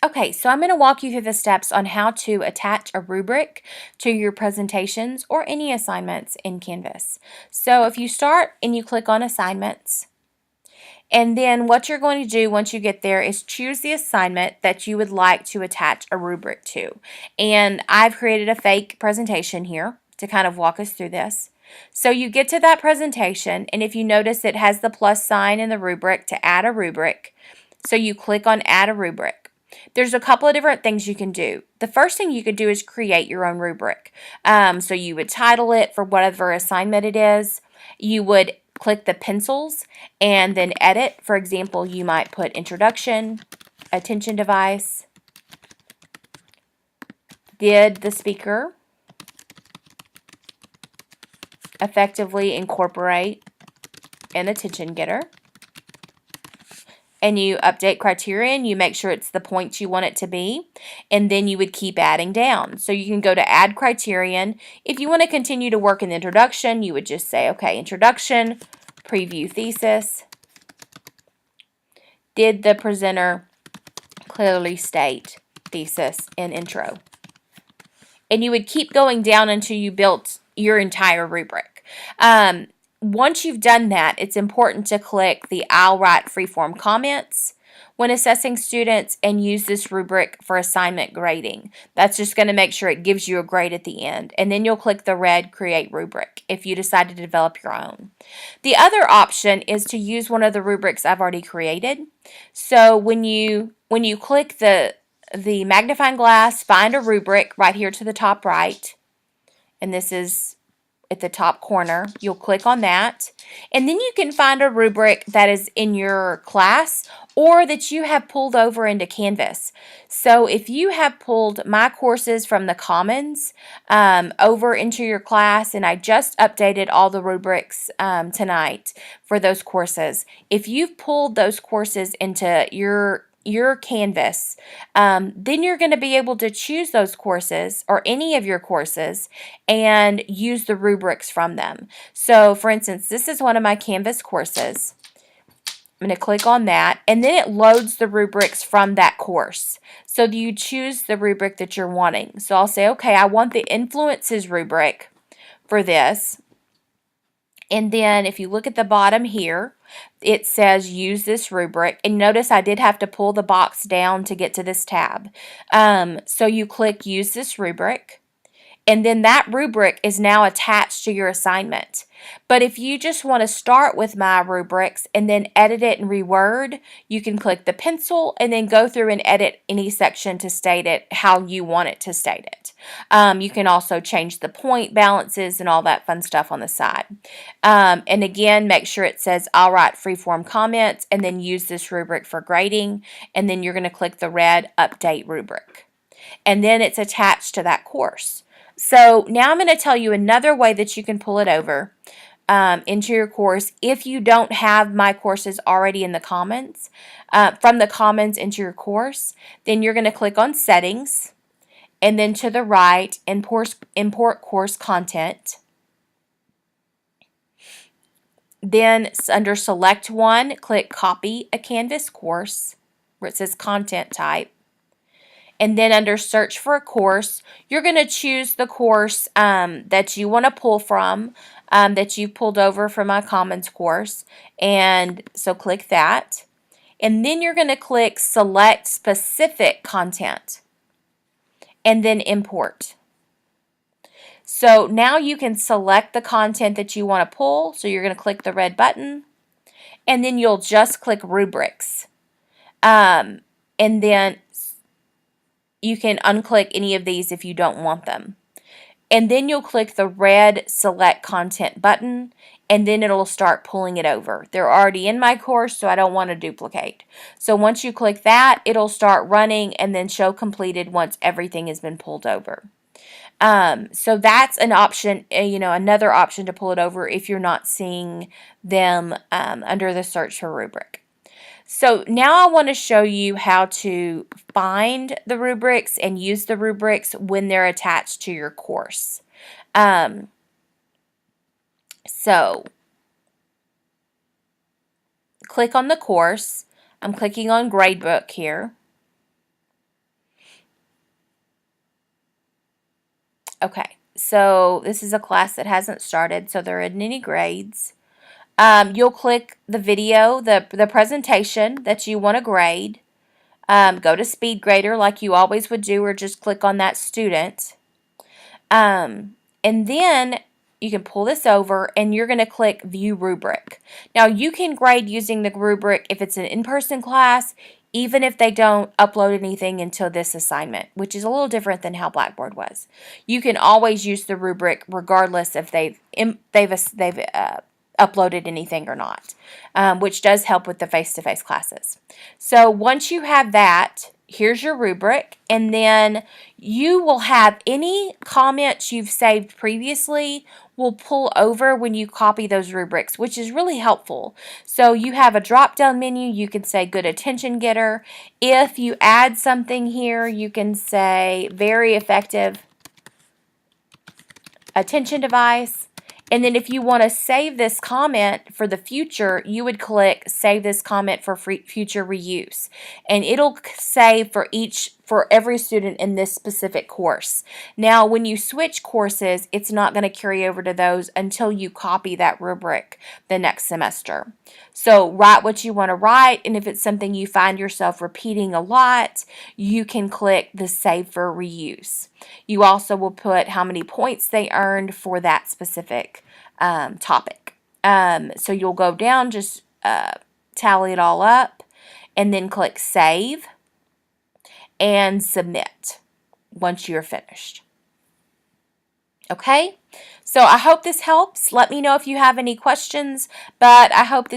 Okay, so I'm going to walk you through the steps on how to attach a rubric to your presentations or any assignments in Canvas. So if you start and you click on assignments, and then what you're going to do once you get there is choose the assignment that you would like to attach a rubric to. And I've created a fake presentation here to kind of walk us through this. So you get to that presentation, and if you notice it has the plus sign in the rubric to add a rubric, so you click on add a rubric. There's a couple of different things you can do. The first thing you could do is create your own rubric. So you would title it for whatever assignment it is. You would click the pencils and then edit. For example, you might put introduction, attention device, did the speaker effectively incorporate an attention getter? And you update criterion, you make sure it's the points you want it to be, and then you would keep adding down. So you can go to add criterion. If you want to continue to work in the introduction, you would just say, okay, introduction, preview thesis. Did the presenter clearly state thesis and intro? And you would keep going down until you built your entire rubric. Once you've done that, it's important to click the I'll write freeform comments when assessing students and use this rubric for assignment grading. That's just going to make sure it gives you a grade at the end. And then you'll click the red create rubric if you decide to develop your own. The other option is to use one of the rubrics I've already created. So when you click the magnifying glass, find a rubric right here to the top right, and this is at the top corner. You'll click on that, and then you can find a rubric that is in your class or that you have pulled over into Canvas. So if you have pulled my courses from the Commons over into your class, and I just updated all the rubrics tonight for those courses, if you've pulled those courses into your Canvas, then you're going to be able to choose those courses or any of your courses and use the rubrics from them. So for instance, this is one of my Canvas courses. I'm going to click on that, and then it loads the rubrics from that course. So you choose the rubric that you're wanting. So I'll say, okay, I want the influences rubric for this. And then if you look at the bottom here, it says use this rubric. And notice I did have to pull the box down to get to this tab. So you click use this rubric. And then that rubric is now attached to your assignment. But if you just want to start with my rubrics and then edit it and reword, you can click the pencil and then go through and edit any section to state it how you want it to state it. You can also change the point balances and all that fun stuff on the side. And again, make sure it says I'll write freeform comments and then use this rubric for grading. And then you're going to click the red update rubric. And then it's attached to that course. So now I'm going to tell you another way that you can pull it over into your course if you don't have my courses already in the Commons. From the Commons into your course, then you're going to click on Settings, and then to the right, import course content. Then under Select One, click Copy a Canvas course where it says Content Type. And then under search for a course, you're going to choose the course that you want to pull from, that you pulled over from my Commons course. And so click that. And then you're going to click select specific content and then import. So now you can select the content that you want to pull. So you're going to click the red button, and then you'll just click rubrics. And then you can unclick any of these if you don't want them. And then you'll click the red select content button, and then it'll start pulling it over. They're already in my course, so I don't want to duplicate. So once you click that, it'll start running and then show completed once everything has been pulled over. So that's an option, another option to pull it over if you're not seeing them under the search for rubric. So now I want to show you how to find the rubrics and use the rubrics when they're attached to your course. So click on the course. I'm clicking on Gradebook here. Okay, so this is a class that hasn't started, so there isn't any grades. You'll click the video, the presentation that you want to grade. Go to Speed Grader like you always would do, or just click on that student. And then you can pull this over and you're going to click View Rubric. Now you can grade using the rubric if it's an in-person class, even if they don't upload anything until this assignment, which is a little different than how Blackboard was. You can always use the rubric regardless if they've uploaded anything or not, which does help with the face-to-face classes. So once you have that, here's your rubric, and then you will have any comments you've saved previously will pull over when you copy those rubrics, which is really helpful. So you have a drop-down menu. You can say good attention getter. If you add something here, you can say very effective attention device. And then if you want to save this comment for the future, you would click Save this comment for future reuse. And it'll save for every student in this specific course. Now, when you switch courses, it's not going to carry over to those until you copy that rubric the next semester. So write what you want to write, and if it's something you find yourself repeating a lot, you can click the Save for Reuse. You also will put how many points they earned for that specific topic. So you'll go down, just tally it all up, and then click Save and Submit once you're finished. Okay? So I hope this helps. Let me know if you have any questions, but I hope this